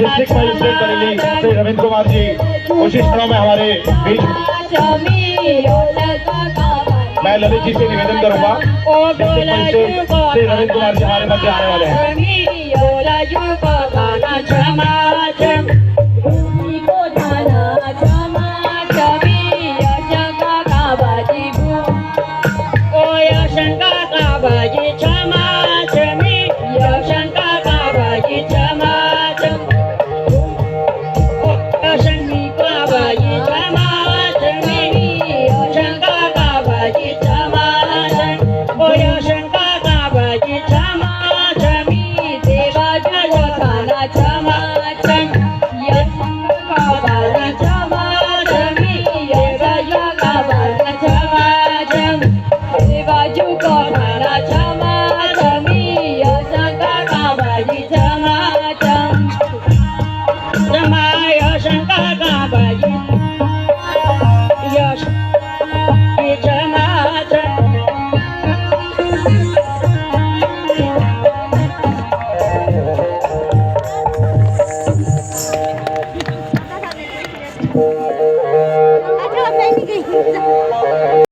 District magistrate Bareilly Shri Ravindra Kumar ji कुछ इस क्षणों में हमारे बीच। मैं ललित जी से निवेदन करूंगा, डिस्ट्रिक्ट मजिस्ट्रेट श्री रविंद्र कुमार जी हमारे मध्य आने वाले हैं।